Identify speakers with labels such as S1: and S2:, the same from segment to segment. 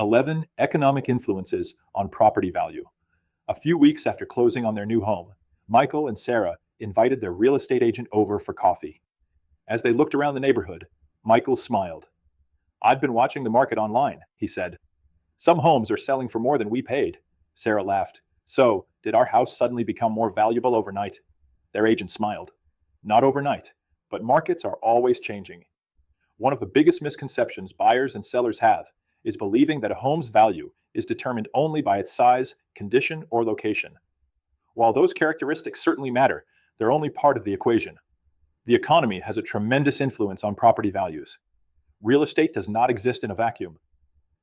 S1: 11 Economic Influences on Property Value. A few weeks after closing on their new home, Michael and Sarah invited their real estate agent over for coffee. As they looked around the neighborhood, Michael smiled. "I've been watching the market online," he said. "Some homes are selling for more than we paid." Sarah laughed. "So, did our house suddenly become more valuable overnight?" Their agent smiled. "Not overnight, but markets are always changing. One of the biggest misconceptions buyers and sellers have is believing that a home's value is determined only by its size, condition, or location. While those characteristics certainly matter, they're only part of the equation. The economy has a tremendous influence on property values. Real estate does not exist in a vacuum.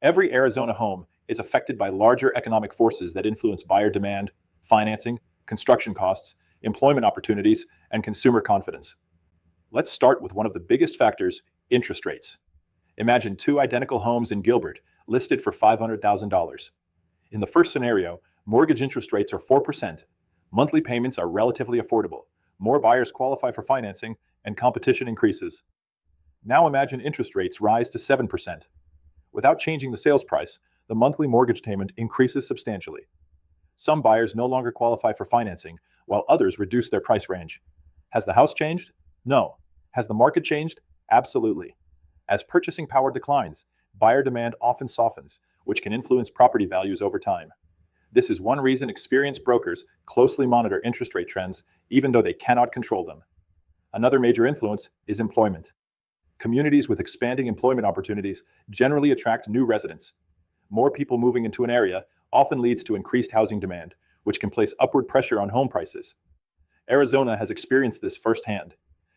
S1: Every Arizona home is affected by larger economic forces that influence buyer demand, financing, construction costs, employment opportunities, and consumer confidence. Let's start with one of the biggest factors: interest rates. Imagine two identical homes in Gilbert listed for $500,000. In the first scenario, mortgage interest rates are 4%, monthly payments are relatively affordable, more buyers qualify for financing, and competition increases. Now imagine interest rates rise to 7%. Without changing the sales price, the monthly mortgage payment increases substantially. Some buyers no longer qualify for financing, while others reduce their price range. Has the house changed? No. Has the market changed? Absolutely. As purchasing power declines, buyer demand often softens, which can influence property values over time. This is one reason experienced brokers closely monitor interest rate trends, even though they cannot control them. Another major influence is employment. Communities with expanding employment opportunities generally attract new residents. More people moving into an area often leads to increased housing demand, which can place upward pressure on home prices. Arizona has experienced this firsthand.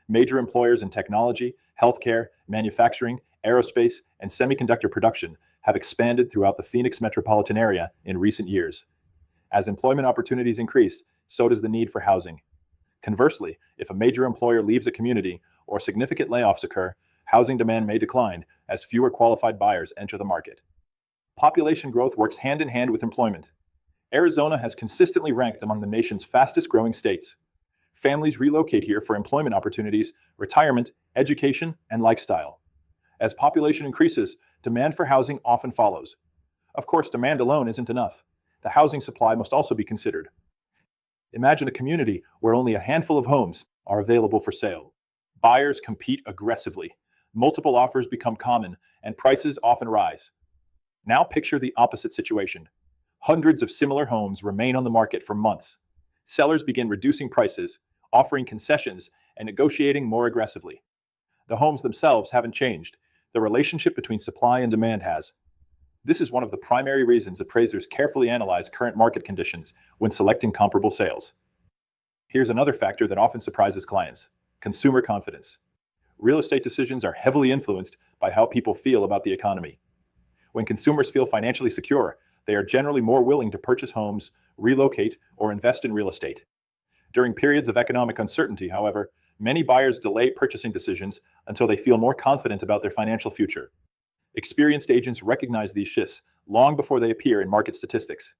S1: Major employers in technology, healthcare, manufacturing, aerospace, and semiconductor production have expanded throughout the Phoenix metropolitan area in recent years. As employment opportunities increase, so does the need for housing. Conversely, if a major employer leaves a community or significant layoffs occur, housing demand may decline as fewer qualified buyers enter the market. Population growth works hand in hand with employment. Arizona has consistently ranked among the nation's fastest growing states. Families relocate here for employment opportunities, retirement, education, and lifestyle. As population increases, demand for housing often follows. Of course, demand alone isn't enough. The housing supply must also be considered. Imagine a community where only a handful of homes are available for sale. Buyers compete aggressively. Multiple offers become common, and prices often rise. Now picture the opposite situation. Hundreds of similar homes remain on the market for months. Sellers begin reducing prices, offering concessions, and negotiating more aggressively. The homes themselves haven't changed. The relationship between supply and demand has. This is one of the primary reasons appraisers carefully analyze current market conditions when selecting comparable sales. Here's another factor that often surprises clients: consumer confidence. Real estate decisions are heavily influenced by how people feel about the economy. When consumers feel financially secure, they are generally more willing to purchase homes, relocate, or invest in real estate. During periods of economic uncertainty, however, many buyers delay purchasing decisions until they feel more confident about their financial future. Experienced agents recognize these shifts long before they appear in market statistics.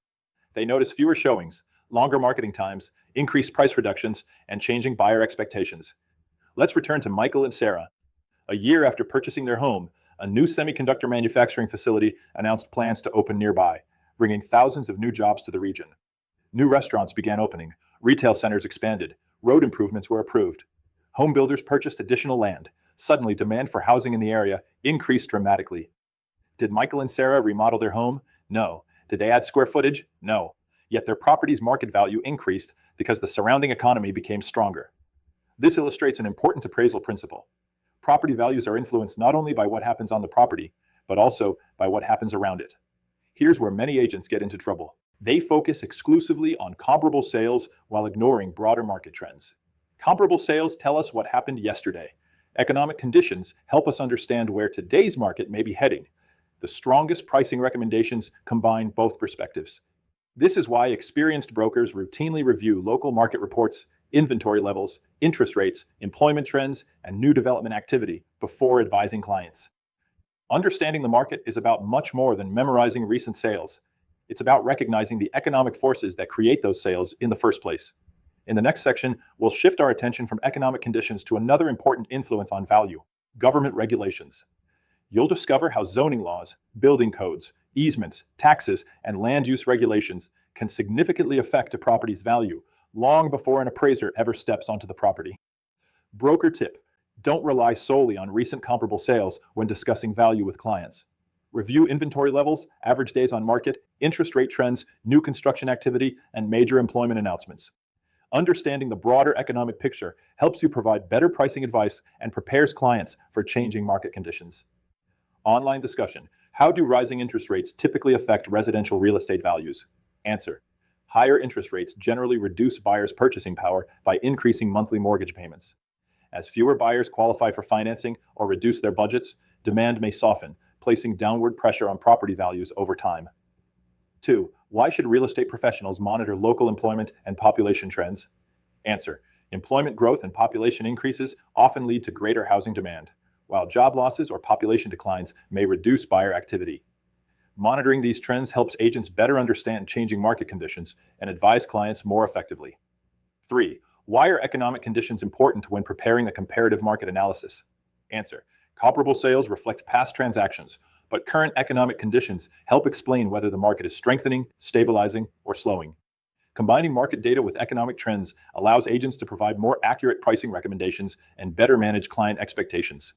S1: They notice fewer showings, longer marketing times, increased price reductions, and changing buyer expectations. Let's return to Michael and Sarah. A year after purchasing their home, a new semiconductor manufacturing facility announced plans to open nearby, bringing thousands of new jobs to the region. New restaurants began opening, retail centers expanded, road improvements were approved. Home builders purchased additional land. Suddenly, demand for housing in the area increased dramatically. Did Michael and Sarah remodel their home? No. Did they add square footage? No. Yet their property's market value increased because the surrounding economy became stronger. This illustrates an important appraisal principle. Property values are influenced not only by what happens on the property, but also by what happens around it. Here's where many agents get into trouble. They focus exclusively on comparable sales while ignoring broader market trends. Comparable sales tell us what happened yesterday. Economic conditions help us understand where today's market may be heading. The strongest pricing recommendations combine both perspectives. This is why experienced brokers routinely review local market reports, inventory levels, interest rates, employment trends, and new development activity before advising clients. Understanding the market is about much more than memorizing recent sales. It's about recognizing the economic forces that create those sales in the first place. In the next section, we'll shift our attention from economic conditions to another important influence on value: government regulations. You'll discover how zoning laws, building codes, Easements, taxes, and land use regulations can significantly affect a property's value long before an appraiser ever steps onto the property. Broker tip: don't rely solely on recent comparable sales when discussing value with clients. Review inventory levels, average days on market, interest rate trends, new construction activity, and major employment announcements. Understanding the broader economic picture helps you provide better pricing advice and prepares clients for changing market conditions. Online discussion: how do rising interest rates typically affect residential real estate values? Answer: higher interest rates generally reduce buyers' purchasing power by increasing monthly mortgage payments. As fewer buyers qualify for financing or reduce their budgets, demand may soften, placing downward pressure on property values over time. 2. Why should real estate professionals monitor local employment and population trends? Answer: employment growth and population increases often lead to greater housing demand, while job losses or population declines may reduce buyer activity. Monitoring these trends helps agents better understand changing market conditions and advise clients more effectively. 3. Why are economic conditions important when preparing a comparative market analysis? Answer: comparable sales reflect past transactions, but current economic conditions help explain whether the market is strengthening, stabilizing, or slowing. Combining market data with economic trends allows agents to provide more accurate pricing recommendations and better manage client expectations.